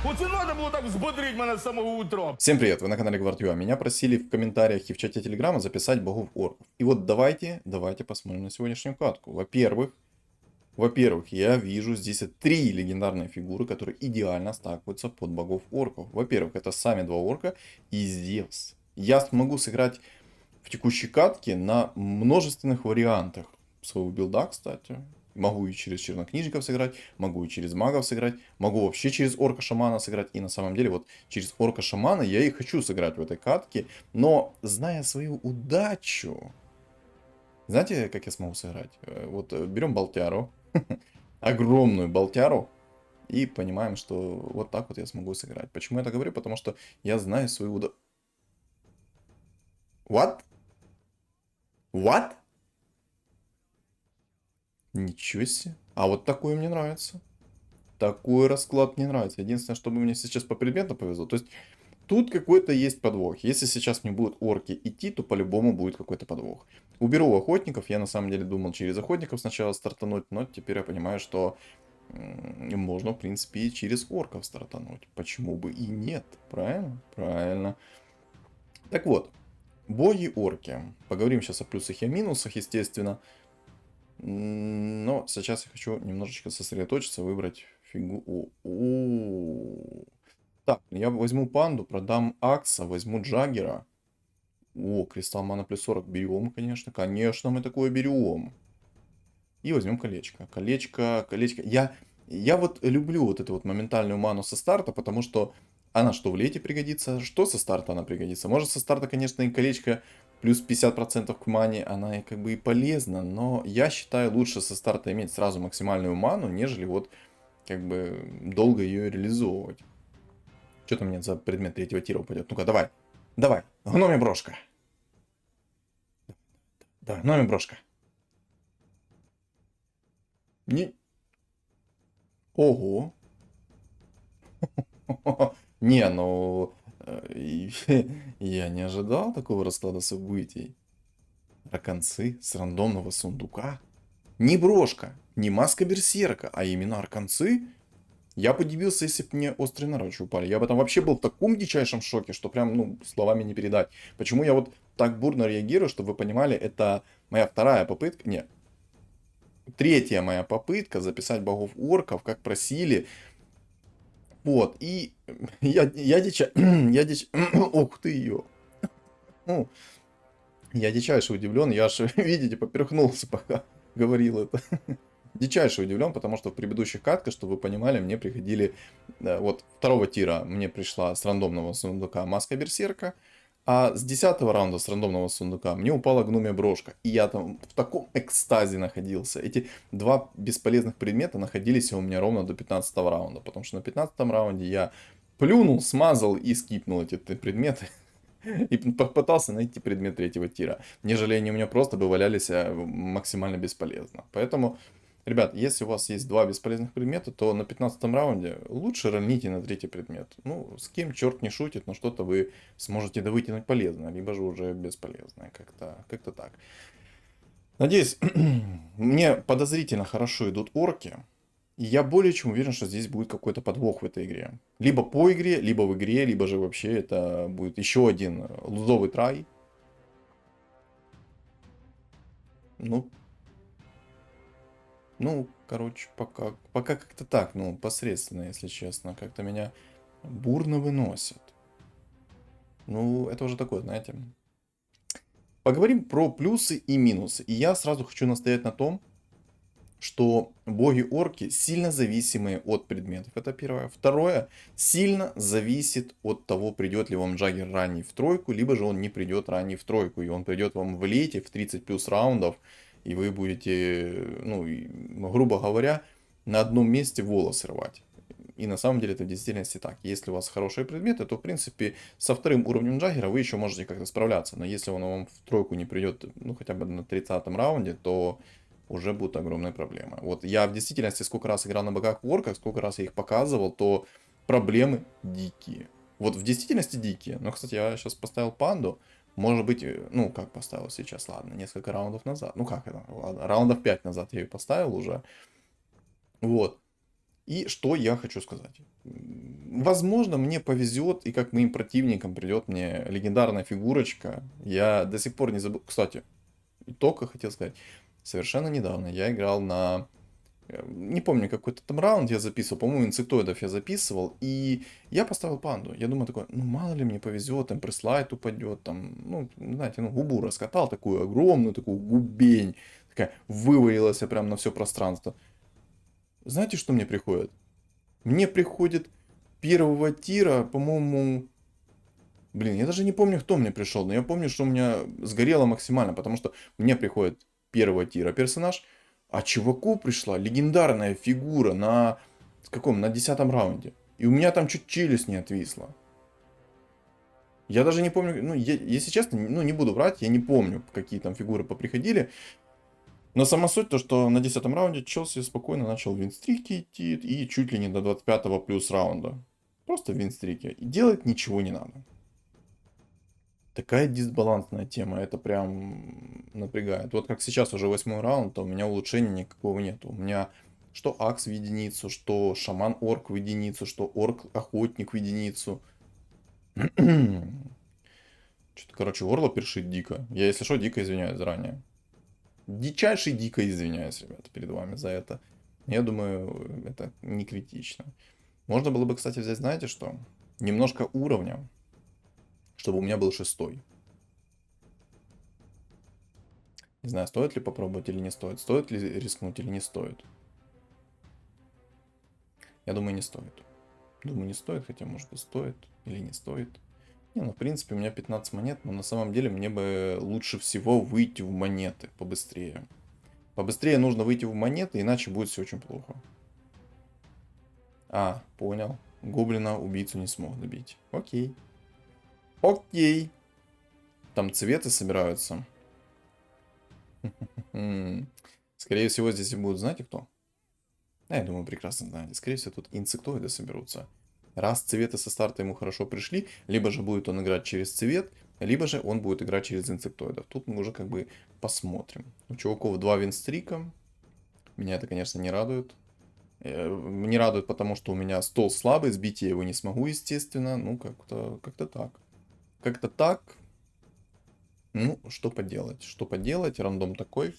Оце надо було так взбодрить мене з самого утра. Всем привет, вы на канале Гвардио. Меня просили в комментариях и в чате Телеграма записать богов орков. И вот давайте посмотрим на сегодняшнюю катку. Во-первых, я вижу здесь 3 легендарные фигуры, которые идеально стакиваются под богов орков. Во-первых, это сами 2 орка и Зевс. Я смогу сыграть в текущей катке на множественных вариантах своего билда, кстати. Могу и через чернокнижников сыграть, могу и через магов сыграть, могу вообще через орка-шамана сыграть. И на самом деле вот через орка-шамана я и хочу сыграть в этой катке. Но зная свою удачу, знаете, как я смогу сыграть? Вот берем болтяру, огромную болтяру, и понимаем, что вот так вот я смогу сыграть. Почему я так говорю? Потому что я знаю свою удачу. What? What? Ничего себе. А вот такое мне нравится. Такой расклад мне нравится. Единственное, чтобы мне сейчас по предмету повезло. То есть тут какой-то есть подвох. Если сейчас не будут орки идти, то по-любому будет какой-то подвох. Уберу охотников. Я на самом деле думал через охотников сначала стартануть, но теперь я понимаю, что можно, в принципе, и через орков стартануть. Почему бы и нет? Правильно? Правильно. Так вот, боги-орки. Поговорим сейчас о плюсах и о минусах, естественно. Но сейчас я хочу немножечко сосредоточиться, выбрать фигу. Так, я возьму панду, продам Акса, возьму Джаггера. О, кристалл мана плюс 40 берем, конечно. Конечно, мы такое берем. И возьмем колечко. Колечко. Я вот люблю вот эту вот моментальную ману со старта, потому что она что в лете пригодится, что со старта она пригодится. Может со старта, конечно, и колечко плюс 50% к мане, она и как бы и полезна, но я считаю лучше со старта иметь сразу максимальную ману, нежели вот как бы долго ее реализовывать. Что там мне за предмет третьего тира упадет? Ну-ка, давай, гномья брошка. Да, гномья брошка. Не... Ого. Не, ну... Я не ожидал такого расклада событий. Арканцы с рандомного сундука. Не брошка, не маска берсерка, а именно арканцы. Я подивился, если бы мне острые наручи упали. Я бы там вообще был в таком дичайшем шоке, что прям, ну, словами не передать. Почему я вот так бурно реагирую, чтобы вы понимали, это моя вторая попытка. Нет. Третья моя попытка записать богов орков, как просили. Вот, и я ух ты ее. Ну, я дичайше удивлен, я аж, видите, поперхнулся, пока говорил это. Дичайше удивлен, потому что в предыдущих катках, чтобы вы понимали, мне приходили, вот второго тира мне пришла с рандомного сундука маска берсерка, а с 10-го раунда с рандомного сундука мне упала гномья брошка. И я там в таком экстазе находился. Эти два бесполезных предмета находились у меня ровно до 15-го раунда, потому что на 15-м раунде я плюнул, смазал и скипнул эти предметы. И попытался найти предмет третьего тира, нежели они у меня просто бы валялись максимально бесполезно. Поэтому, ребят, если у вас есть два бесполезных предмета, то на 15-м раунде лучше рольните на третий предмет. Ну, с кем черт не шутит, но что-то вы сможете довытянуть полезное, либо же уже бесполезное. Как-то так. Надеюсь, мне подозрительно хорошо идут орки. И я более чем уверен, что здесь будет какой-то подвох в этой игре. Либо по игре, либо в игре, либо же вообще это будет еще один лузовый трай. Ну, короче, пока как-то так, ну, посредственно, если честно. Как-то меня бурно выносит. Ну, это уже такое, знаете. Поговорим про плюсы и минусы. И я сразу хочу настоять на том, что боги-орки сильно зависимые от предметов. Это первое. Второе, сильно зависит от того, придет ли вам Джаггер ранний в тройку, либо же он не придет ранний в тройку, и он придет вам в лете в 30 плюс раундов, и вы будете, ну, грубо говоря, на одном месте волосы рвать. И на самом деле это в действительности так. Если у вас хорошие предметы, то в принципе со вторым уровнем Джаггера вы еще можете как-то справляться. Но если он вам в тройку не придет, ну хотя бы на 30-м раунде, то уже будут огромные проблемы. Вот я в действительности сколько раз играл на богах орках, сколько раз я их показывал, то проблемы дикие. Вот в действительности дикие. Но, кстати, я сейчас поставил панду. Может быть, ну как поставил сейчас, ладно, несколько раундов назад. Ну как это, ладно, раундов 5 назад я ее поставил уже. Вот. И что я хочу сказать. Возможно, мне повезет, и как моим противникам придет мне легендарная фигурочка. Я до сих пор не забыл. Кстати, только хотел сказать. Совершенно недавно я играл на... Не помню, какой-то там раунд я записывал. По-моему, инсектоидов я записывал. И я поставил панду. Я думаю такой, ну мало ли мне повезет, там преслайд упадет. Там, ну, знаете, ну губу раскатал, такую огромную, такую губень. Такая вывалилась прям на все пространство. Знаете, что мне приходит? Мне приходит первого тира, по-моему... Блин, я даже не помню, кто мне пришел, но я помню, что у меня сгорело максимально, потому что мне приходит первого тира персонаж, а чуваку пришла легендарная фигура на... Каком? На 10-м раунде. И у меня там чуть челюсть не отвисла. Я даже не помню, ну, если честно, ну, не буду врать, я не помню, какие там фигуры поприходили. Но сама суть то, что на 10-м раунде Челси спокойно начал винстрики идти и чуть ли не до 25-го плюс раунда. Просто в винстрике. И делать ничего не надо. Такая дисбалансная тема, это прям напрягает. Вот как сейчас уже 8-й раунд, то у меня улучшения никакого нет. У меня что Акс в единицу, что Шаман-Орк в единицу, что Орк-Охотник в единицу. Что-то, короче, горло першит дико. Я, если что, дико извиняюсь заранее. Дичайше дико извиняюсь, ребята, перед вами за это. Я думаю, это не критично. Можно было бы, кстати, взять, знаете что? Немножко уровня, чтобы у меня был 6-й. Не знаю, стоит ли попробовать или не стоит. Стоит ли рискнуть или не стоит. Я думаю, не стоит. Думаю, не стоит, хотя, может быть, стоит или не стоит. Не, ну, в принципе, у меня 15 монет, но на самом деле мне бы лучше всего выйти в монеты побыстрее. Побыстрее нужно выйти в монеты, иначе будет все очень плохо. А, понял. Гоблина убийцу не смог добить. Окей. Окей. Там цветы собираются. Скорее всего, здесь и будут, знаете кто? Я думаю, прекрасно знаете. Скорее всего, тут инсектоиды соберутся. Раз цветы со старта ему хорошо пришли, либо же будет он играть через цвет, либо же он будет играть через инсектоидов. Тут мы уже как бы посмотрим. У чуваков 2 винстрика. Меня это, конечно, не радует. Не радует, потому что у меня стол слабый, сбить я его не смогу, естественно. Ну, как-то так. Как-то так. Ну, что поделать? Что поделать? Рандом такой.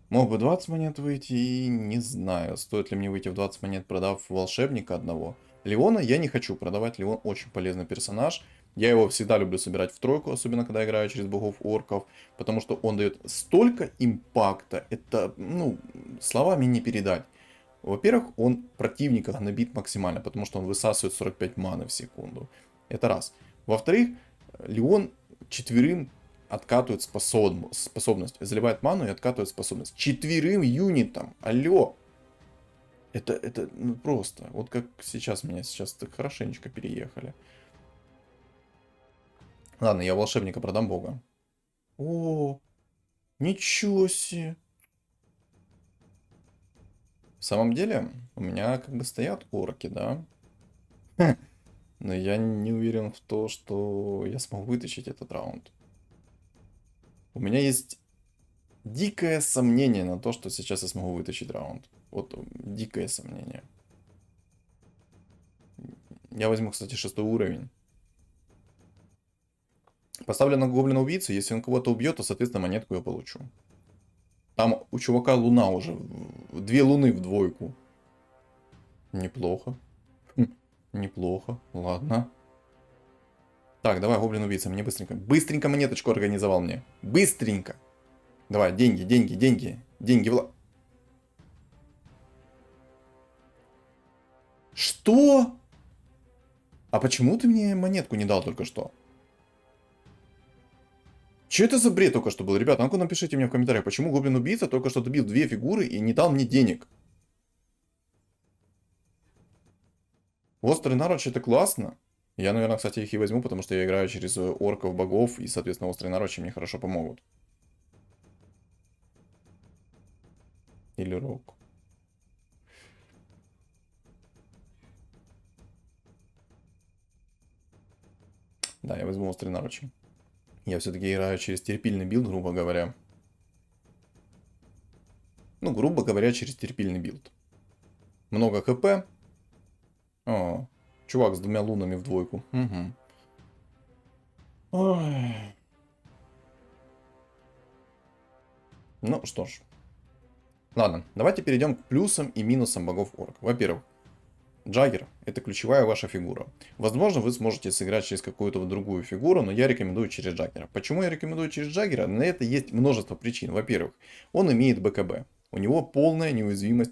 Мог бы 20 монет выйти, и не знаю, стоит ли мне выйти в 20 монет, продав волшебника одного. Леона я не хочу продавать, Леон очень полезный персонаж. Я его всегда люблю собирать в тройку, особенно когда играю через богов-орков, потому что он дает столько импакта, это, ну, словами не передать. Во-первых, он противника гнобит максимально, потому что он высасывает 45 маны в секунду. Это раз. Во-вторых, Леон четверым откатывает способность. Заливает ману и откатывает способность. Четверым юнитам. Алло. Это ну, просто. Вот как сейчас меня сейчас так хорошенечко переехали. Ладно, я волшебника продам бога. О, ничего себе. В самом деле, у меня как бы стоят орки, да? Но я не уверен в то, что я смогу вытащить этот раунд. У меня есть дикое сомнение на то, что сейчас я смогу вытащить раунд. Вот дикое сомнение. Я возьму, кстати, 6-й уровень. Поставлю на гоблина убийцу. Если он кого-то убьет, то, соответственно, монетку я получу. Там у чувака луна уже. 2 луны в двойку. Неплохо. Неплохо. Ладно. Так, давай, гоблин убийца, мне быстренько. Быстренько монеточку организовал мне. Быстренько. Давай, деньги, деньги, деньги. Деньги, Что? А почему ты мне монетку не дал только что? Че это за бред только что был? Ребята, ну-ка напишите мне в комментариях, почему гоблин-убийца только что добил 2 фигуры и не дал мне денег? Острый наруч это классно. Я, наверное, кстати, их и возьму, потому что я играю через орков, богов, и, соответственно, острые наручи мне хорошо помогут. Или рок. Да, я возьму острые наручи. Я все-таки играю через терпильный билд, грубо говоря. Ну, грубо говоря, через терпильный билд. Много хп. О, чувак с 2 лунами в двойку. Угу. Ой. Ну что ж. Ладно, давайте перейдем к плюсам и минусам богов орк. Во-первых, Джаггер — это ключевая ваша фигура. Возможно, вы сможете сыграть через какую-то другую фигуру, но я рекомендую через Джаггера. Почему я рекомендую через Джаггера? На это есть множество причин. Во-первых, он имеет БКБ. У него полная неуязвимость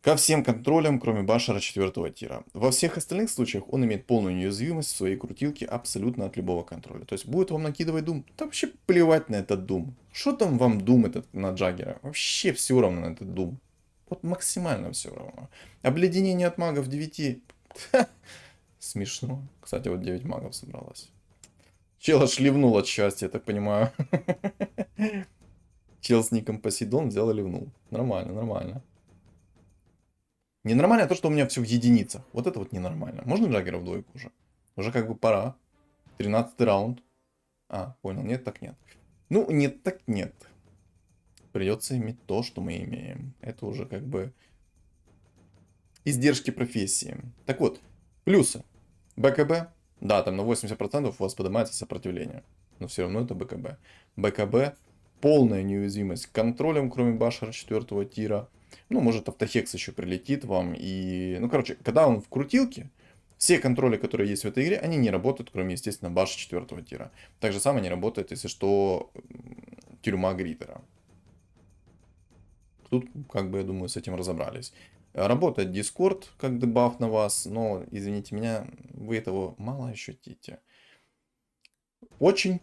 ко всем контролям, кроме башера 4 тира. Во всех остальных случаях он имеет полную неуязвимость в своей крутилке абсолютно от любого контроля. То есть будет вам накидывать дум, да вообще плевать на этот дум. Что там вам дум этот на Джаггера? Вообще все равно на этот дум. Вот максимально все равно. Обледенение от магов 9. Смешно. Кстати, вот 9 магов собралось. Чел аж ливнул от счастья, я так понимаю. Чел с ником Посейдон взял и ливнул. Нормально, нормально. Ненормально то, что у меня все в единицах. Вот это вот ненормально. Можно Джаггера в двойку уже? Уже как бы пора. 13 раунд. А, понял. Нет, так нет. Ну, нет, так нет. Придется иметь то, что мы имеем. Это уже как бы издержки профессии. Так вот, плюсы. БКБ. Да, там на 80% у вас поднимается сопротивление. Но все равно это БКБ. БКБ. Полная неуязвимость к контролям, кроме башера 4 тира. Ну, может, автохекс еще прилетит вам. И, ну, короче, когда он в крутилке, все контроли, которые есть в этой игре, они не работают, кроме, естественно, баша 4 тира. Так же самое не работает, если что, тюрьма Гриттера. Тут, как бы, я думаю, с этим разобрались. Работает Discord как дебаф на вас, но, извините меня, вы этого мало ощутите. Очень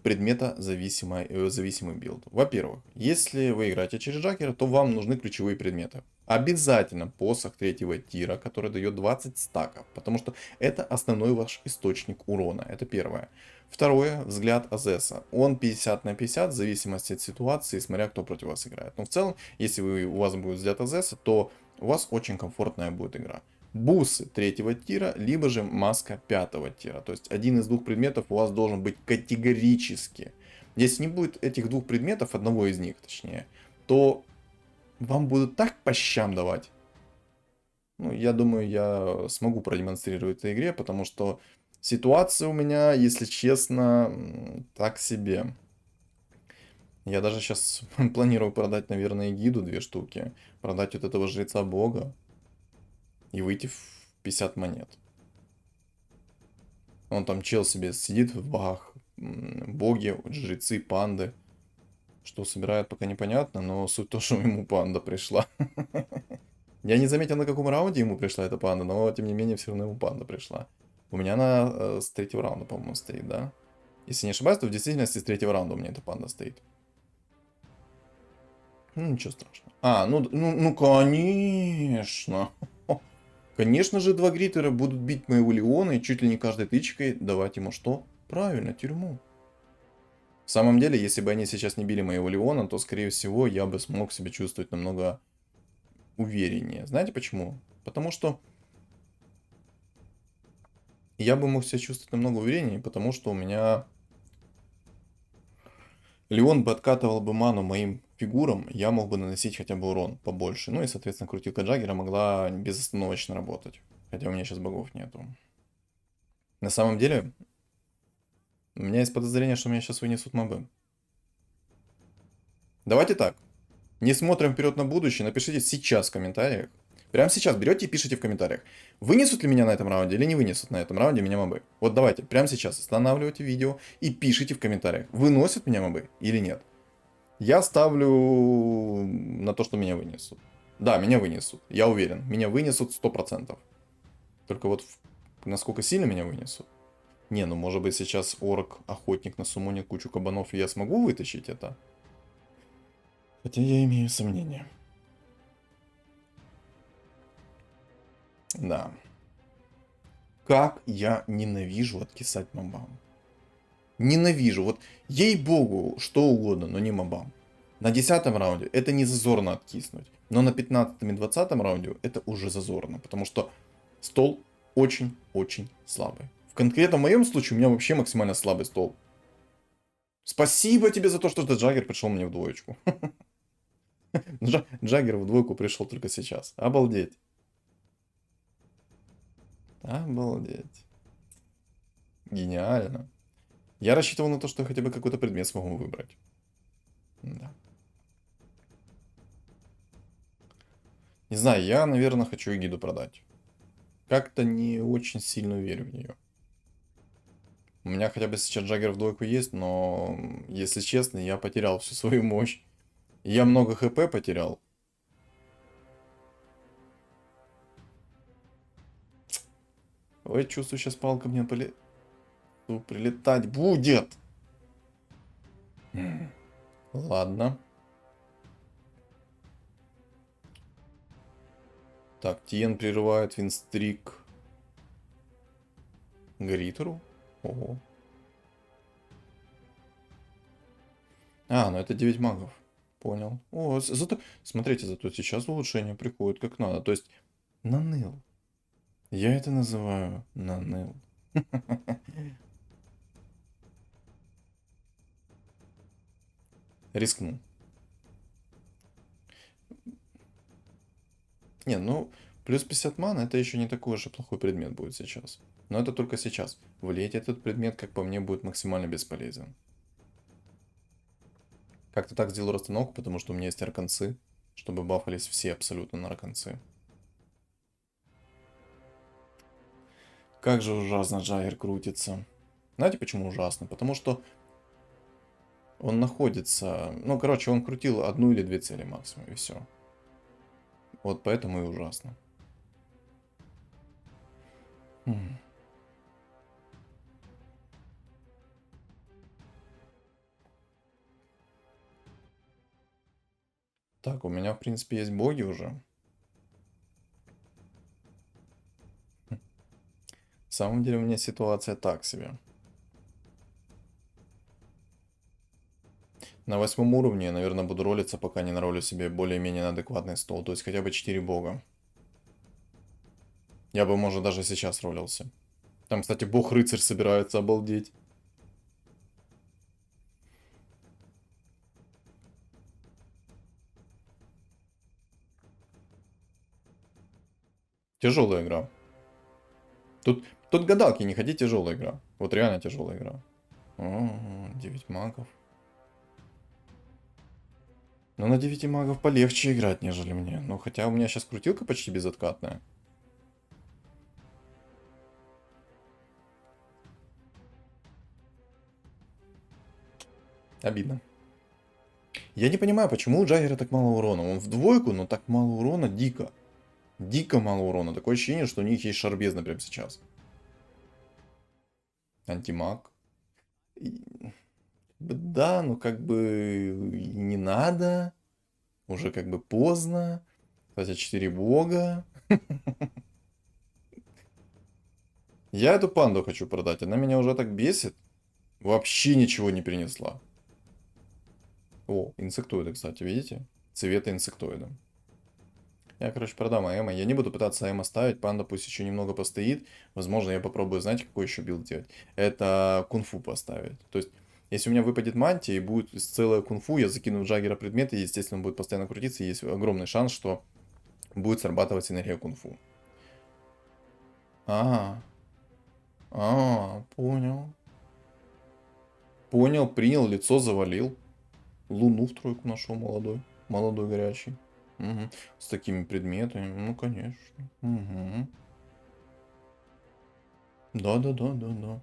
зависимый билд. Во-первых, если вы играете через Джаггера, то вам нужны ключевые предметы. Обязательно посох 3 тира, который дает 20 стаков, потому что это основной ваш источник урона. Это первое. Второе, взгляд Азеса. Он 50 на 50 в зависимости от ситуации, смотря кто против вас играет. Но в целом, если у вас будет взгляд Азеса, то у вас очень комфортная будет игра. Бусы 3 тира, либо же маска 5 тира. То есть один из двух предметов у вас должен быть категорически. Если не будет этих двух предметов, одного из них точнее, то вам будут так по щам давать. Ну, я думаю, я смогу продемонстрировать в этой игре, потому что ситуация у меня, если честно, так себе. Я даже сейчас планирую продать, наверное, гиду 2 штуки. Продать вот этого жреца бога. И выйти в 50 монет. Он там чел себе сидит в богах. Боги, жрецы, панды. Что собирает, пока непонятно, но суть то, что ему панда пришла. Я не заметил, на каком раунде ему пришла эта панда, но тем не менее все равно ему панда пришла. У меня она с 3-го раунда, по-моему, стоит, да? Если не ошибаюсь, то в действительности с 3-го раунда у меня эта панда стоит. Ну, ничего страшного. А, ну конечно. Конечно же, 2 Гриттера будут бить моего Леона и чуть ли не каждой тычкой давать ему что? Правильно, тюрьму. В самом деле, если бы они сейчас не били моего Леона, то, скорее всего, я бы смог себя чувствовать намного увереннее. Знаете почему? Потому что я бы мог себя чувствовать намного увереннее, потому что у меня Леон бы откатывал бы ману моим фигурам, я мог бы наносить хотя бы урон побольше. Ну и, соответственно, крутилка Джаггера могла безостановочно работать. Хотя у меня сейчас богов нету. На самом деле, у меня есть подозрение, что меня сейчас вынесут мобы. Давайте так. Не смотрим вперед на будущее. Напишите сейчас в комментариях. Прямо сейчас берете и пишите в комментариях. Вынесут ли меня на этом раунде или не вынесут на этом раунде меня мобы. Вот давайте, прямо сейчас останавливайте видео и пишите в комментариях. Выносят меня мобы или нет. Я ставлю на то, что меня вынесут. Да, меня вынесут. Я уверен. Меня вынесут 100%. Только вот насколько сильно меня вынесут. Не, ну может быть сейчас орк, охотник на суммоне кучу кабанов, и я смогу вытащить это? Хотя я имею сомнения. Да. Как я ненавижу откисать мобам. Ненавижу. Вот ей-богу, что угодно, но не мобам. На 10-м раунде это не зазорно откиснуть. Но на 15-м и 20-м раунде это уже зазорно. Потому что стол очень-очень слабый. В конкретном моем случае у меня вообще максимально слабый стол. Спасибо тебе за то, что ты Джаггер пришел мне в двоечку. Джаггер в двойку пришел только сейчас. Обалдеть. Обалдеть. Гениально. Я рассчитывал на то, что я хотя бы какой-то предмет смогу выбрать. Да. Не знаю, я, наверное, хочу Эгиду продать. Как-то не очень сильно верю в нее. У меня хотя бы сейчас Джаггер в двойку есть, но, если честно, я потерял всю свою мощь. Я много хп потерял. Ой, чувствую, сейчас палка мне прилетать будет. Ладно. Так, Тиен прерывает винстрик Гритеру. Ого. А, ну это 9 магов. Понял. О, зато, смотрите, зато сейчас улучшение приходит как надо. То есть, наныл. Я это называю наныл. Рискну. Не, ну, плюс 50 мана это еще не такой уж и плохой предмет будет сейчас. Но это только сейчас. Влиять этот предмет, как по мне, будет максимально бесполезен. Как-то так сделаю расстановку, потому что у меня есть арканцы, чтобы бафались все абсолютно на арканцы. Как же ужасно Джаггер крутится. Знаете, почему ужасно? Потому что он находится... Ну, короче, он крутил одну или две цели максимум, и все. Вот поэтому и ужасно. Так, у меня, в принципе, есть боги уже. На самом деле, у меня ситуация так себе. На 8 уровне я, наверное, буду ролиться, пока не наролю себе более-менее адекватный стол. То есть хотя бы 4 бога. Я бы, может, даже сейчас ролился. Там, кстати, бог-рыцарь собирается, обалдеть. Тяжелая игра. Тут гадалки, не ходи, тяжелая игра. Вот реально тяжелая игра. О, 9 магов. Но на 9 магов полегче играть, нежели мне. Ну, хотя у меня сейчас крутилка почти безоткатная. Обидно. Я не понимаю, почему у Джаггера так мало урона. Он в двойку, но так мало урона дико. Дико мало урона. Такое ощущение, что у них есть шарбезна прямо сейчас. Антимаг. Да, ну как бы и не надо. Уже как бы поздно. Кстати, 4 бога. Я эту панду хочу продать. Она меня уже так бесит. Вообще ничего не принесла. О, инсектоиды, кстати, видите? Цвета инсектоида. Я, короче, продам АЭМа. Я не буду пытаться АЭМа ставить. Панда пусть еще немного постоит. Возможно, я попробую, знаете, какой еще билд делать? Это кунг-фу поставить. То есть, если у меня выпадет мантия и будет целая кунг-фу, я закину в Джаггера предметы, и, естественно, он будет постоянно крутиться, и есть огромный шанс, что будет срабатывать энергия кунг-фу. Понял. Понял, принял, лицо завалил. Луну в тройку нашел молодой. Молодой горячий. Угу. С такими предметами. Ну, конечно. Угу. Да.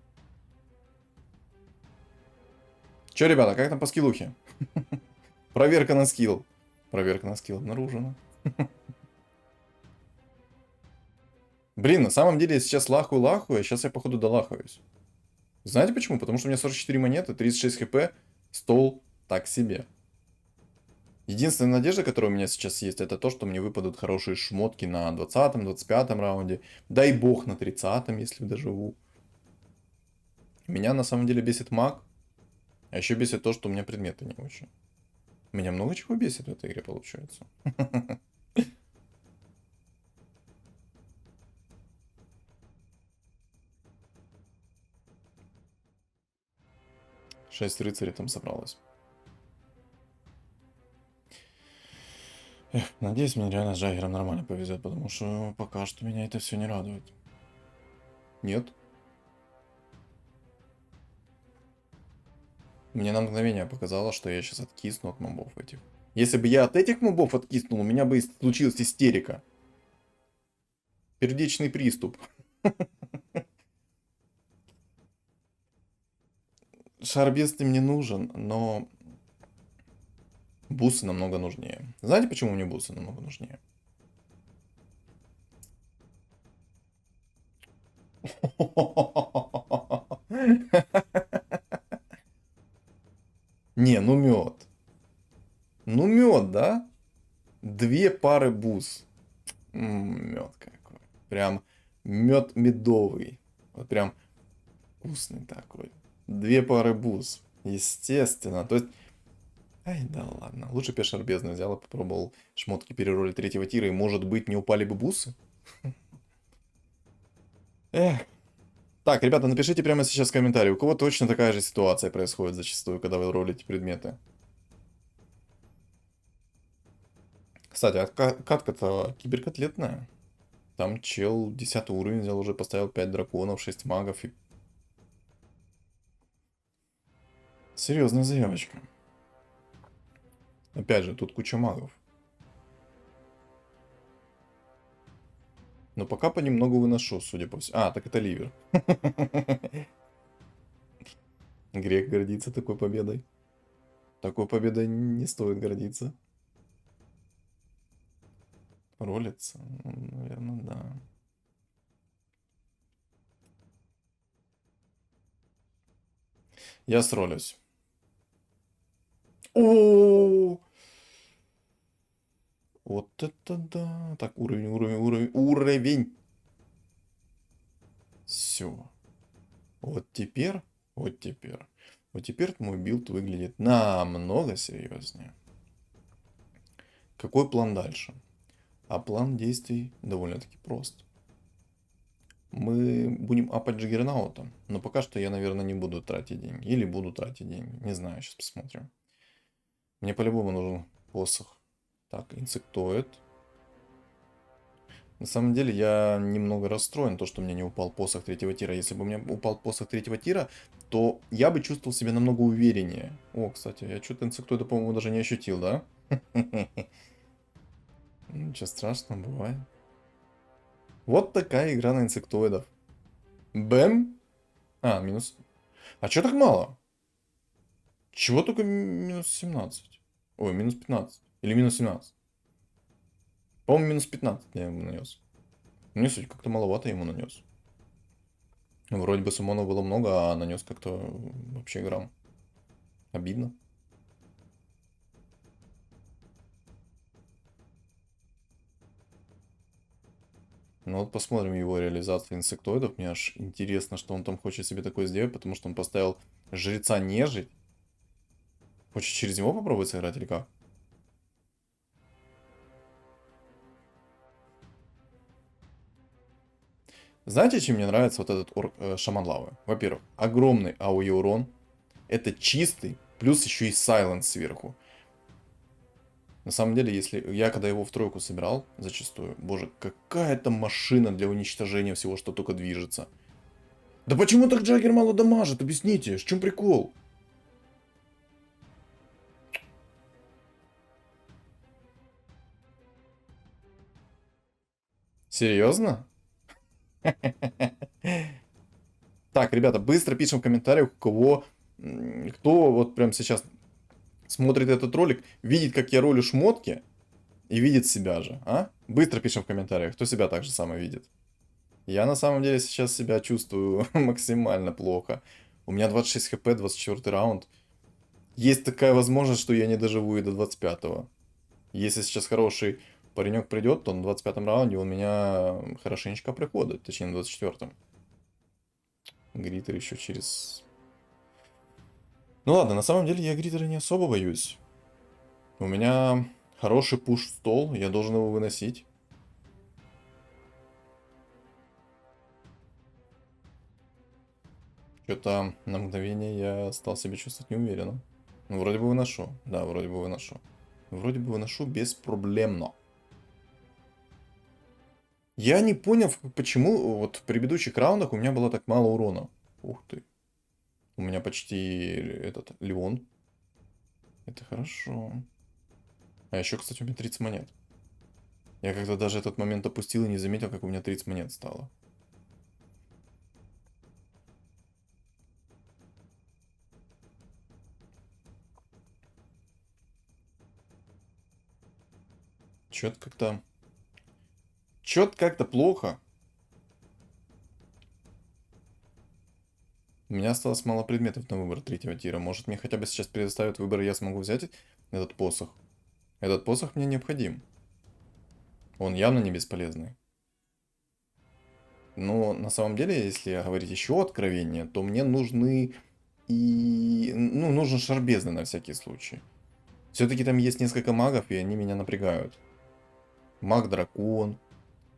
Че, ребята, как там по скиллухе? Проверка на скилл. Проверка на скилл обнаружена. Блин, на самом деле я сейчас лахаю, а сейчас я походу долахаюсь. Знаете почему? Потому что у меня 44 монеты, 36 хп, стол так себе. Единственная надежда, которая у меня сейчас есть, это то, что мне выпадут хорошие шмотки на 20-м, 25-м раунде. Дай бог на 30-м, если доживу. Меня на самом деле бесит маг. А еще бесит то, что у меня предметы не очень. Меня много чего бесит в этой игре, получается. 6 рыцарей там собралось. Эх, надеюсь, мне реально с Джаггером нормально повезет, потому что пока что меня это все не радует. Нет. Мне на мгновение показалось, что я сейчас откисну от мобов этих. Если бы я от этих мобов откиснул, у меня бы случилась истерика. Сердечный приступ. Шарбез ты мне нужен, но бусы намного нужнее. Знаете, почему мне бусы намного нужнее? Не, ну мед. Ну мед, да? 2 пары бус. Мед какой. Прям мед медовый. Вот прям вкусный такой. 2 пары бус. Естественно. То есть... Ай, да ладно. Лучше бы я шарбезный взял и попробовал шмотки перероли 3-го тира, и может быть не упали бы бусы? Эх. Так, ребята, напишите прямо сейчас в комментарии, у кого точно такая же ситуация происходит зачастую, когда вы ролите предметы. Кстати, а катка-то киберкотлетная. Там чел 10 уровень взял, уже поставил 5 драконов, 6 магов и... Серьезная заявочка. Опять же, тут куча магов. Но пока понемногу выношу, судя по всему. А, так это ливер. Грех гордится такой победой. Такой победой не стоит гордиться. Ролится? Ну, наверное, да. Я сролюсь. О, вот это да. Так, уровень. Все. Вот теперь, вот теперь. Вот теперь мой билд выглядит намного серьезнее. Какой план дальше? А план действий довольно-таки прост. Мы будем апать Джаггернаута, но пока что я, наверное, не буду тратить деньги. Или буду тратить деньги. Не знаю, сейчас посмотрим. Мне по-любому нужен посох. Так, инсектоид. На самом деле я немного расстроен, то, что у меня не упал посох 3-го тира. Если бы у меня упал посох 3-го тира, то я бы чувствовал себя намного увереннее. О, кстати, я что-то инсектоида, по-моему, даже не ощутил, да? Ничего страшного, бывает. Вот такая игра на инсектоидов. Бэм. А, минус... А чё так мало? Чего только минус 17? Ой, минус 15. Или минус 17? По-моему, минус 15 я ему нанес. Не суть, как-то маловато ему нанес. Вроде бы суммонов было много, а нанес как-то вообще грамм. Обидно. Ну вот посмотрим его реализацию инсектоидов. Мне аж интересно, что он там хочет себе такое сделать, потому что он поставил жреца нежить. Хочет через него попробовать сыграть или как? Знаете, чем мне нравится вот этот шаман лавы? Во-первых, огромный АОЕ урон. Это чистый, плюс еще и сайленс сверху. На самом деле, если я когда его в тройку собирал, зачастую, боже, какая там машина для уничтожения всего, что только движется. Да почему так Джаггер мало дамажит? Объясните, в чем прикол? Серьезно? Так, ребята, быстро пишем в комментариях, кто вот прям сейчас смотрит этот ролик, видит, как я ролю шмотки и видит себя же, а? Быстро пишем в комментариях, кто себя так же самое видит. Я на самом деле сейчас себя чувствую максимально плохо. У меня 26 хп, 24 раунд. Есть такая возможность, что я не доживу и до 25-го. Если сейчас хороший паренек придет, то на 25-м раунде он меня хорошенечко приходит, точнее на 24-м. Гритер еще через... Ну ладно, на самом деле я гритера не особо боюсь. У меня хороший пуш-стол, я должен его выносить. Что-то на мгновение я стал себя чувствовать неуверенно. Ну, вроде бы выношу. Да, вроде бы выношу. Вроде бы выношу беспроблемно. Я не понял, почему вот в предыдущих раундах у меня было так мало урона. Ух ты. У меня почти этот Леон. Это хорошо. А еще, кстати, у меня 30 монет. Я как-то даже этот момент опустил и не заметил, как у меня 30 монет стало. Чё-то как-то... Чё-то как-то плохо. У меня осталось мало предметов на выбор третьего тира. Может, мне хотя бы сейчас предоставят выбор, и я смогу взять этот посох? Этот посох мне необходим. Он явно не бесполезный. Но на самом деле, если говорить еще откровение, то мне нужны и... Ну, нужен шар бездны на всякий случай. Все-таки там есть несколько магов, и они меня напрягают. Маг-дракон,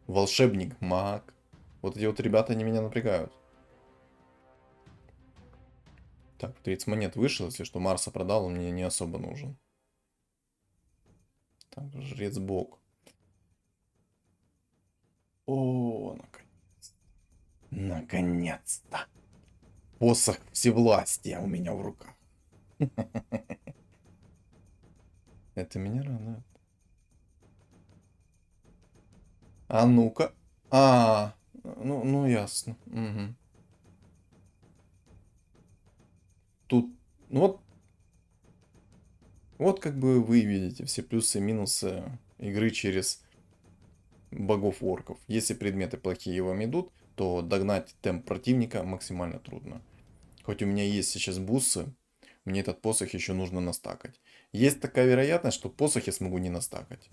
волшебник-маг. Вот эти вот ребята, они меня напрягают. Так, 30 монет вышел, если что, Марса продал, он мне не особо нужен. Так, жрец-бог. О, наконец. Наконец-то. Посох всевластия у меня в руках. Это меня радует. А ну-ка. Ну ясно. Мгм. Тут, ну вот как бы вы видите все плюсы и минусы игры через богов-орков. Если предметы плохие вам идут, то догнать темп противника максимально трудно. Хоть у меня есть сейчас буссы, мне этот посох еще нужно настакать. Есть такая вероятность, что посох я смогу не настакать.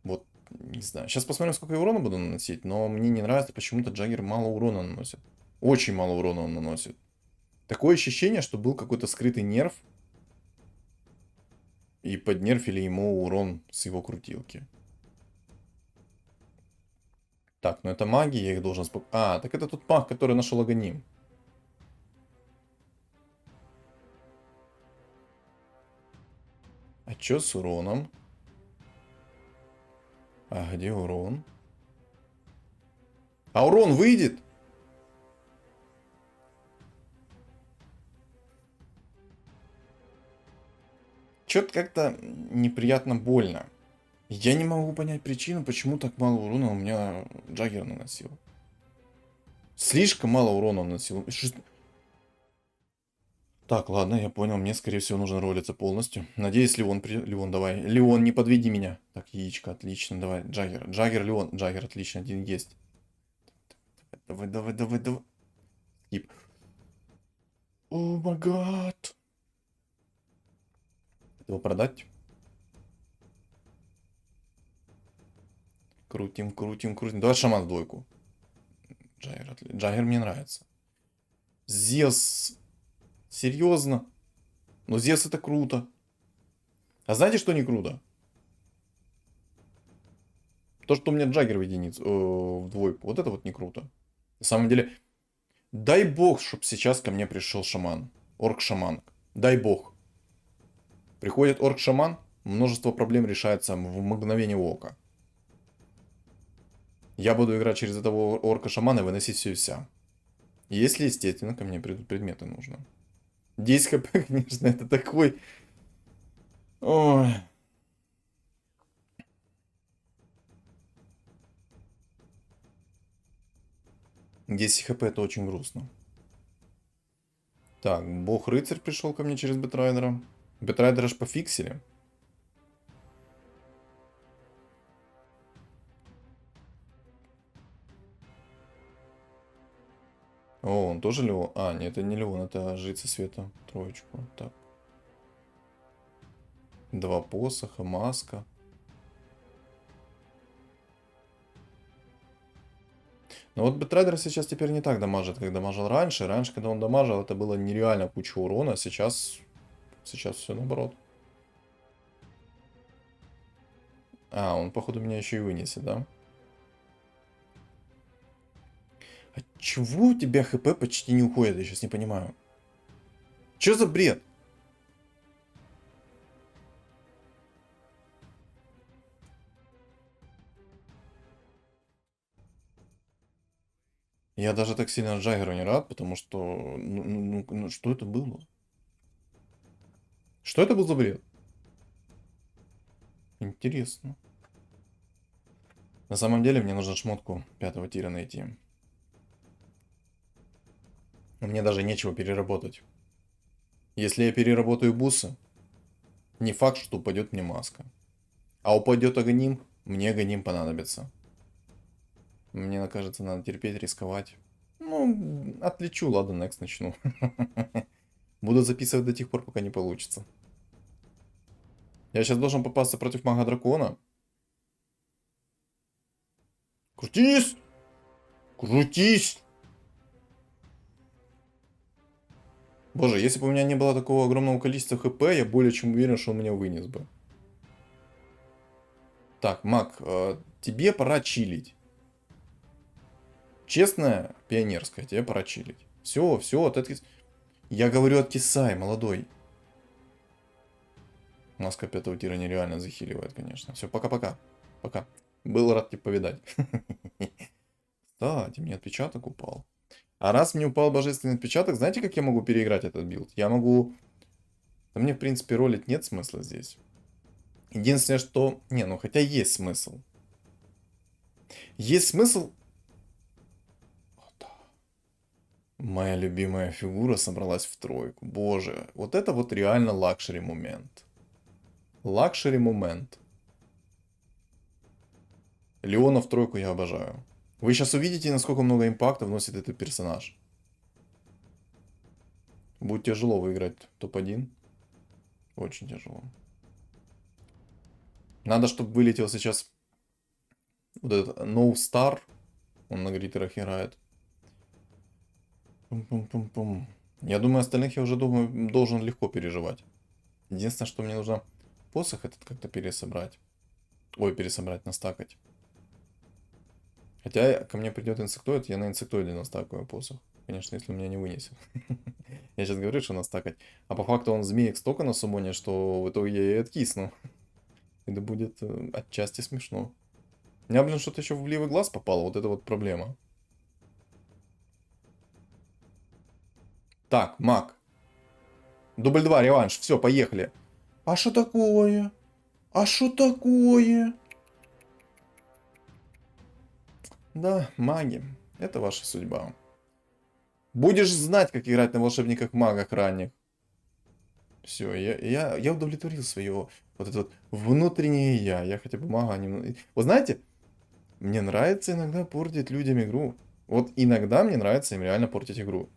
Вот, не знаю. Сейчас посмотрим, сколько я урона буду наносить, но мне не нравится, почему-то Джаггер мало урона наносит. Очень мало урона он наносит. Такое ощущение, что был какой-то скрытый нерв, и поднерфили ему урон с его крутилки. Так, ну это маги, я их должен... А, так это тот маг, который нашел Аганим. А чё с уроном? А где урон? А урон выйдет? Чё-то как-то неприятно больно. Я не могу понять причину, почему так мало урона у меня Джаггер наносил. Слишком мало урона он наносил. Так, ладно, я понял. Мне, скорее всего, нужно ролиться полностью. Надеюсь, Леон Леон, давай. Леон, не подведи меня. Так, яичко, отлично. Давай, Джаггер. Джаггер, Леон. Джаггер, отлично. Один есть. Давай, давай, давай, давай. Скип. О, май гад. Его продать? Крутим, крутим, крутим. Давай шаман в двойку. Джаггер, Джаггер мне нравится. Зевс. Серьезно? Но Зевс это круто. А знаете, что не круто? То, что у меня Джаггер в единицу, в двойку. Вот это вот не круто. На самом деле, дай бог, чтобы сейчас ко мне пришел шаман. Орк-шаман. Дай бог. Приходит орк-шаман, множество проблем решается в мгновение ока. Я буду играть через этого орка-шамана и выносить все и вся. Если, естественно, ко мне придут предметы нужно. 10 хп, конечно, это такой... Ой. Десять хп это очень грустно. Так, бог-рыцарь пришел ко мне через Бетрайдера. Бетрайдера ж пофиксили. О, он тоже Леон? А, нет, это не Леон, это Жрица Света. Троечку. Так. Два посоха, маска. Но вот Бетрайдер сейчас теперь не так дамажит, как дамажил раньше. Раньше, когда он дамажил, это было нереально куча урона. Сейчас все наоборот. А, он, походу, меня еще и вынесет, да? А чего у тебя хп почти не уходит? Я сейчас не понимаю. Че за бред? Я даже так сильно Джаггеру не рад, потому что... Ну, что это было? Что это был за бред? Интересно. На самом деле мне нужно шмотку 5-го тира найти. Мне даже нечего переработать. Если я переработаю бусы, не факт, что упадет мне маска. А упадет Аганим, мне Аганим понадобится. Мне кажется, надо терпеть, рисковать. Ну, отлечу, ладно, next начну. Буду записывать до тех пор, пока не получится. Я сейчас должен попасться против мага дракона. Крутись! Крутись! Боже, если бы у меня не было такого огромного количества хп, я более чем уверен, что он меня вынес бы. Так, маг, тебе пора чилить. Честно, пионерская, тебе пора чилить. Все, я говорю, откисай, молодой. Маска 5-го тира нереально захиливает, конечно. Все, пока-пока. Пока. Был рад тебя повидать. Кстати, мне отпечаток упал. А раз мне упал божественный отпечаток, знаете, как я могу переиграть этот билд? Я могу... Да мне, в принципе, ролить нет смысла здесь. Единственное, что... Не, ну хотя есть смысл. Есть смысл... Моя любимая фигура собралась в тройку. Боже, вот это вот реально лакшери момент. Лакшери момент. Леона в тройку я обожаю. Вы сейчас увидите, насколько много импакта вносит этот персонаж. Будет тяжело выиграть топ-1. Очень тяжело. Надо, чтобы вылетел сейчас вот этот No Star. Он на гритерах играет. Пум-пум-пум-пум. Я думаю, остальных я уже думаю, должен легко переживать. Единственное, что мне нужно посох этот как-то пересобрать. Ой, пересобрать, настакать. Хотя ко мне придет инсектоид, я на инсектоиде настакаю посох. Конечно, если у меня не вынесет. Я сейчас говорю, что настакать. А по факту он змеек столько на суммоне, что в итоге я и откисну. Это будет отчасти смешно. У меня, блин, что-то еще в левый глаз попало. Вот это вот проблема. Так, маг. Дубль 2, реванш. Все, поехали. А что такое? А что такое? Да, маги. Это ваша судьба. Будешь знать, как играть на волшебниках-магах ранних. Все, я удовлетворил свое вот это вот внутреннее я. Я хотя бы мага не... Вот знаете, мне нравится иногда портить людям игру. Вот иногда мне нравится им реально портить игру.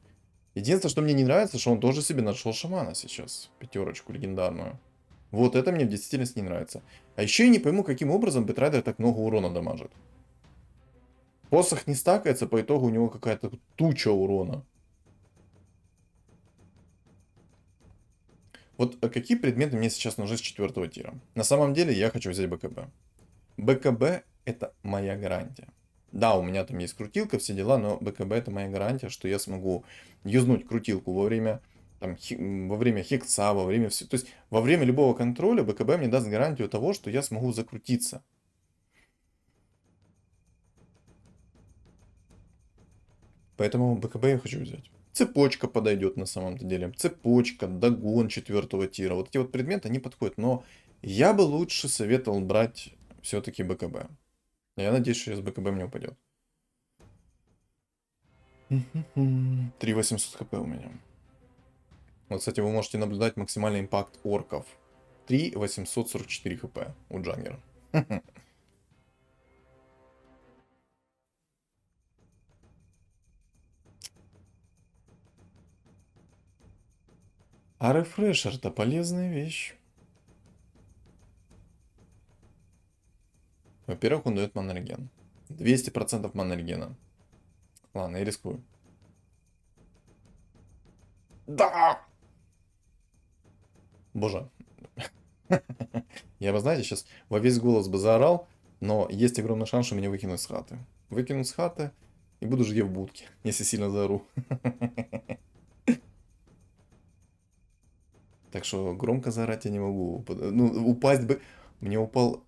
Единственное, что мне не нравится, что он тоже себе нашел шамана сейчас. 5-ку легендарную. Вот это мне в действительности не нравится. А еще я не пойму, каким образом Бэтрайдер так много урона дамажит. Посох не стакается, по итогу у него какая-то туча урона. Вот какие предметы мне сейчас нужны с 4-го тира? На самом деле я хочу взять БКБ. БКБ это моя гарантия. Да, у меня там есть крутилка, все дела, но БКБ это моя гарантия, что я смогу юзнуть крутилку во время, там, во время хекса, во время всего. То есть во время любого контроля БКБ мне даст гарантию того, что я смогу закрутиться. Поэтому БКБ я хочу взять. Цепочка подойдет на самом-то деле. Цепочка, догон 4-го тира. Вот эти вот предметы, они подходят. Но я бы лучше советовал брать все-таки БКБ. Я надеюсь, что сейчас БКБ мне упадет. 3800 хп у меня. Вот, кстати, вы можете наблюдать максимальный импакт орков. 3844 хп у Джаггера. А рефрешер-то полезная вещь. Во-первых, он дает маннерген. 200% маннергена. Ладно, я рискую. Да! Боже. Я бы, знаете, сейчас во весь голос бы заорал, но есть огромный шанс, что меня выкинут с хаты. Выкинут с хаты и буду жить в будке, если сильно заору. Так что громко заорать я не могу. Ну, упасть бы... Мне упал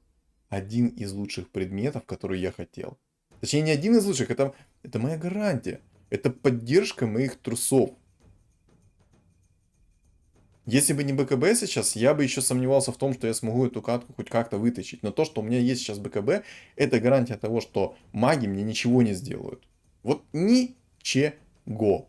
один из лучших предметов, который я хотел. Точнее, не один из лучших, это моя гарантия. Это поддержка моих трусов. Если бы не БКБ сейчас, я бы еще сомневался в том, что я смогу эту катку хоть как-то вытащить. Но то, что у меня есть сейчас БКБ, это гарантия того, что маги мне ничего не сделают. Вот ничего.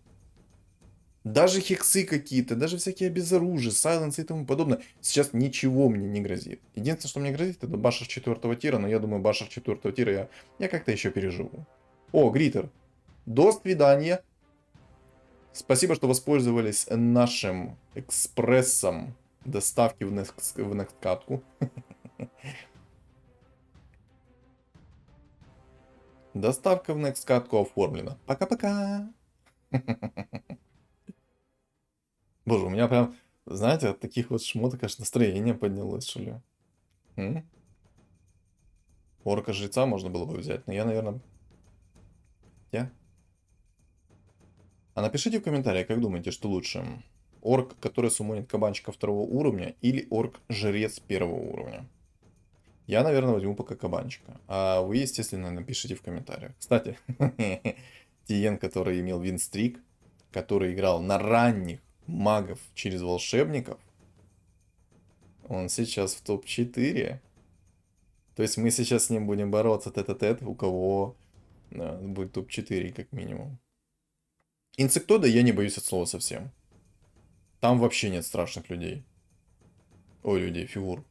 Даже хексы какие-то, даже всякие обезоружия, сайленсы и тому подобное. Сейчас ничего мне не грозит. Единственное, что мне грозит, это башер 4 тира, но я думаю, башер 4 тира я как-то еще переживу. О, Гритер. До свидания. Спасибо, что воспользовались нашим экспрессом доставки в next катку. Доставка в next катку оформлена. Пока-пока. Боже, у меня прям, знаете, от таких вот шмоток аж настроение поднялось, что ли. М? Орка жреца можно было бы взять, но я, наверное... Я? А напишите в комментариях, как думаете, что лучше? Орк, который суммонит кабанчика 2 уровня, или орк-жрец 1 уровня? Я, наверное, возьму пока кабанчика. А вы, естественно, напишите в комментариях. Кстати, Тиен, который имел винстрик, который играл на ранних магов через волшебников, он сейчас в топ-4. То есть мы сейчас с ним будем бороться тет-а-тет, у кого будет топ-4 как минимум. Инсектоида я не боюсь от слова совсем. Там вообще нет страшных людей. Ой, людей, фигур.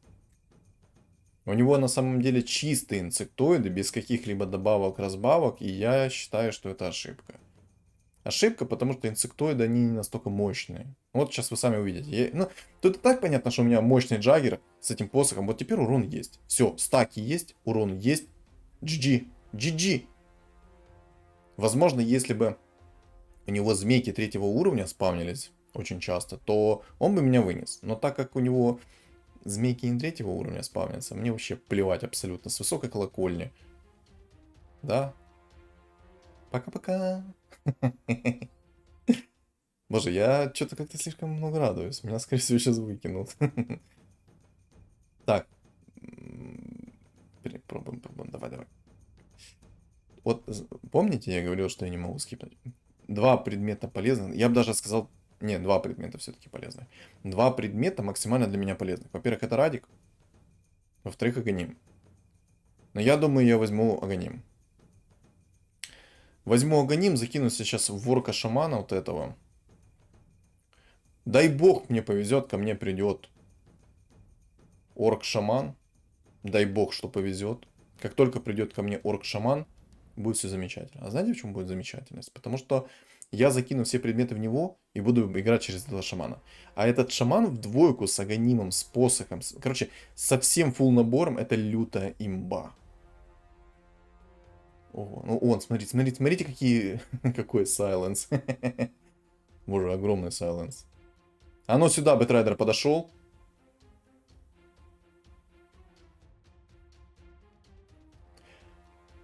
У него на самом деле чистые инсектоиды, без каких-либо добавок-разбавок, и я считаю, что это ошибка. Ошибка, потому что инсектоиды, они не настолько мощные. Вот сейчас вы сами увидите. Ну, тут и так понятно, что у меня мощный джаггер с этим посохом. Вот теперь урон есть. Все, стаки есть, урон есть. GG. GG. Возможно, если бы у него змейки 3 уровня спавнились очень часто, то он бы меня вынес. Но так как у него змейки не 3 уровня спавнятся, мне вообще плевать абсолютно. С высокой колокольни. Да. Пока-пока. Боже, я что-то как-то слишком много радуюсь. Меня, скорее всего, сейчас выкинут. Так. Пробуем. Давай. Вот помните, я говорил, что я не могу скипнуть? 2 предмета полезны. Я бы даже сказал... Не, 2 предмета все-таки полезны. 2 предмета максимально для меня полезны. Во-первых, это Радик. Во-вторых, Аганим. Но я думаю, я возьму Аганим. Возьму Аганим, закину сейчас в ворка шамана вот этого. Дай бог мне повезет, ко мне придет орк-шаман. Дай бог, что повезет. Как только придет ко мне орк-шаман, будет все замечательно. А знаете, в чем будет замечательность? Потому что я закину все предметы в него и буду играть через этого шамана. А этот шаман в двойку с аганимом, с посохом, короче, со всем фулл набором, это лютая имба. Ого, ну он, смотрите, какой сайленс. Боже, огромный сайленс. А ну сюда, Бэтрайдер подошел.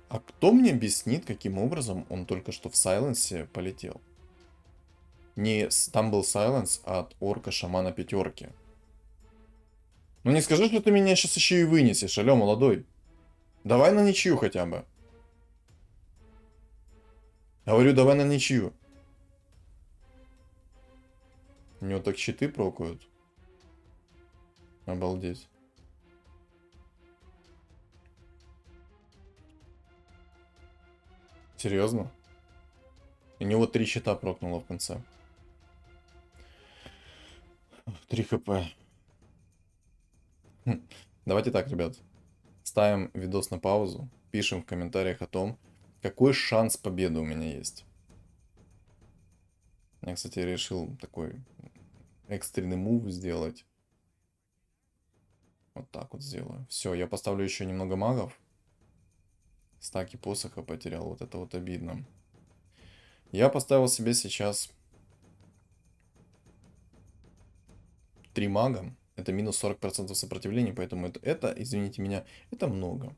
А кто мне объяснит, каким образом он только что в сайленсе полетел? Там был сайленс от орка шамана 5. Ну не скажи, что ты меня сейчас еще и вынесешь, алё, молодой. Давай на ничью хотя бы. Говорю, давай на ничью. У него так щиты прокают. Обалдеть. Серьезно? У него 3 щита прокнуло в конце. 3 хп. Давайте так, ребят. Ставим видос на паузу. Пишем в комментариях о том, какой шанс победы у меня есть. Я, кстати, решил такой экстренный мув сделать. Вот так вот сделаю. Все, я поставлю еще немного магов. Стаки посоха потерял. Вот это вот обидно. Я поставил себе сейчас 3 мага. Это минус 40% сопротивления, поэтому это, извините меня, это много.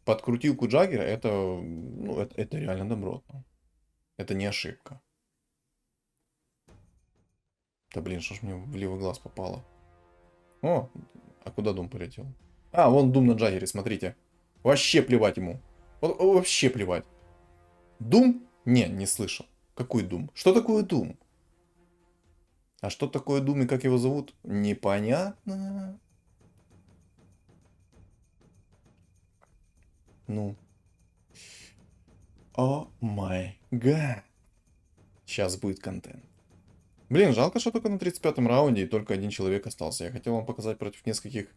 Под крутилку Джаггера это, ну, это реально добротно. Это не ошибка. Да блин, что ж мне в левый глаз попало? О, а куда Дум полетел? А, вон Дум на Джаггере, смотрите. Вообще плевать ему. Вообще плевать. Дум? Не слышал. Какой Дум? Что такое Дум? А что такое Дум и как его зовут? Непонятно. Ну. О май гад. Сейчас будет контент. Блин, жалко, что только на 35-м раунде и только один человек остался. Я хотел вам показать против нескольких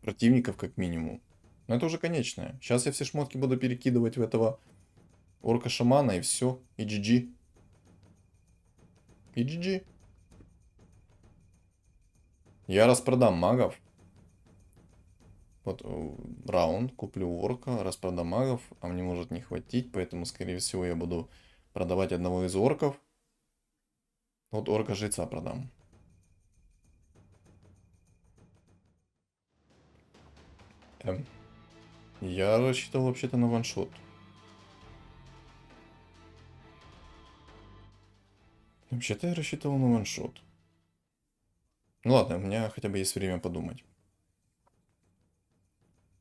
противников, как минимум. Но это уже конечное. Сейчас я все шмотки буду перекидывать в этого орка-шамана и все. И GG. И GG. Я распродам магов. Вот раунд, куплю орка, распродам магов, а мне может не хватить, поэтому, скорее всего, я буду продавать одного из орков. Вот орка-жреца продам. Я рассчитывал вообще-то на ваншот. Вообще-то я рассчитывал на ваншот. Ну ладно, у меня хотя бы есть время подумать.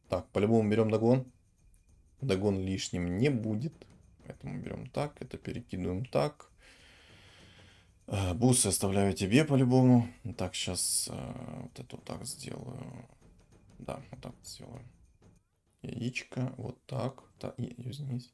Так, по-любому берем догон. Догон лишним не будет. Поэтому берем так, это перекидываем так. Бусы оставляю тебе по-любому. Так, сейчас вот это вот так сделаю. Да, вот так сделаю. Яичко, вот так. Так, юзнись.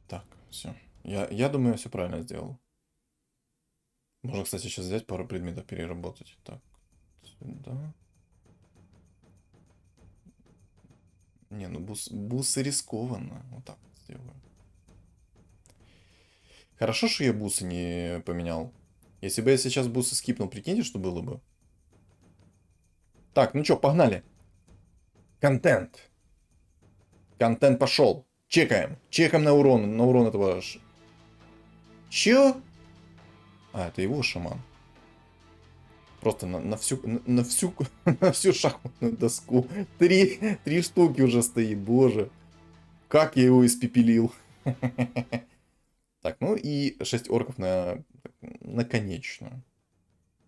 Так, все. Я думаю, я все правильно сделал. Можно, кстати, сейчас взять пару предметов переработать. Так, сюда. Не, ну бусы рискованно. Вот так вот сделаю. Хорошо, что я бусы не поменял. Если бы я сейчас бусы скипнул, прикиньте, что было бы. Так, ну чё, погнали. Контент. Контент пошел. Чекаем. Чекаем на урон. На урон этого... Чё? А, это его шаман. Просто на всю, на всю, на всю шахматную доску. Три штуки уже стоит, боже. Как я его испепелил. Так, ну и 6 орков на конечную.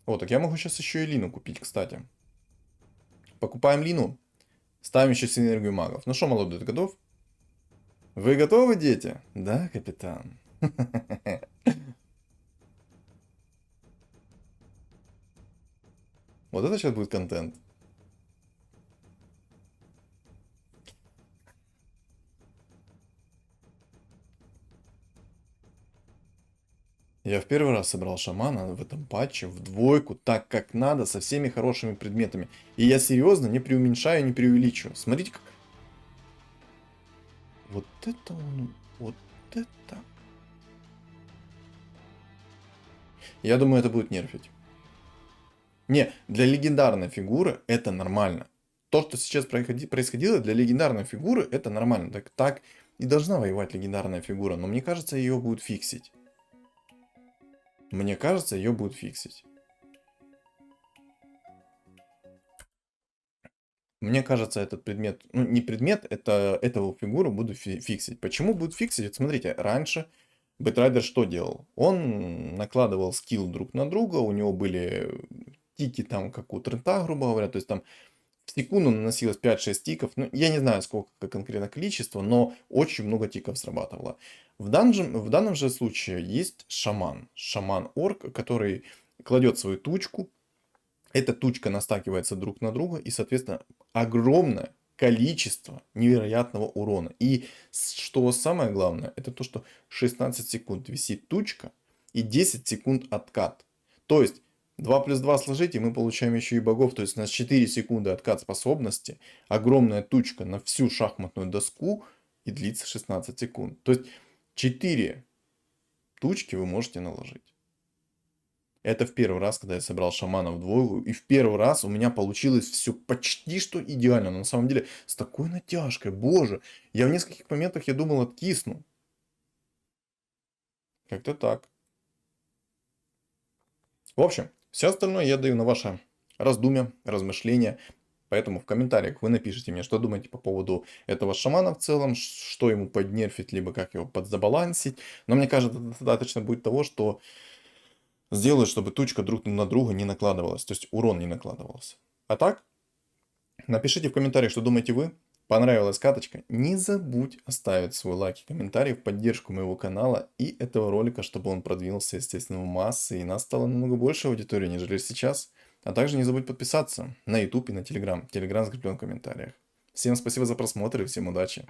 О, так я могу сейчас еще и Лину купить, кстати. Покупаем Лину. Ставим еще синергию магов. Ну что, молодой, ты готов? Вы готовы, дети? Да, капитан. Вот это сейчас будет контент. Я в первый раз собрал шамана в этом патче в двойку, так как надо, со всеми хорошими предметами. И я серьезно не преуменьшаю, не преувеличиваю. Смотрите, как... Вот это он... Вот это... Я думаю, это будет нерфить. Не, для легендарной фигуры это нормально. То, что сейчас происходило, для легендарной фигуры это нормально. Так и должна воевать легендарная фигура. Но мне кажется, ее будут фиксить. Мне кажется, ее будут фиксить. Мне кажется, этот предмет, ну не предмет, это эту фигуру будут фиксить. Почему будут фиксить? Вот смотрите, раньше Бэтрайдер что делал? Он накладывал скилл друг на друга, у него были тики там, как у Трента, грубо говоря, то есть там в секунду наносилось 5-6 тиков, ну я не знаю сколько конкретно количество, но очень много тиков срабатывало. В данном же случае есть шаман, шаман-орк, который кладет свою тучку, эта тучка настакивается друг на друга, и, соответственно, огромное количество невероятного урона. И что самое главное, это то, что 16 секунд висит тучка и 10 секунд откат. То есть 2 плюс 2 сложить, и мы получаем еще и богов. То есть у нас 4 секунды откат способности, огромная тучка на всю шахматную доску и длится 16 секунд. То есть 4 тучки вы можете наложить. Это в первый раз, когда я собрал шамана в двойку. И в первый раз у меня получилось все почти что идеально. Но на самом деле с такой натяжкой. Боже, я в нескольких моментах я думал откисну. Как-то так. В общем, все остальное я даю на ваше раздумье, размышления. Поэтому в комментариях вы напишите мне, что думаете по поводу этого шамана в целом, что ему поднерфить, либо как его подзабалансить. Но мне кажется, достаточно будет того, что сделают, чтобы тучка друг на друга не накладывалась, то есть урон не накладывался. А так, напишите в комментариях, что думаете вы. Понравилась каточка? Не забудь оставить свой лайк и комментарий в поддержку моего канала и этого ролика, чтобы он продвинулся, естественно, в массы и нас стало намного больше аудитории, нежели сейчас. А также не забудь подписаться на YouTube и на Telegram. Telegram закреплен в комментариях. Всем спасибо за просмотр и всем удачи.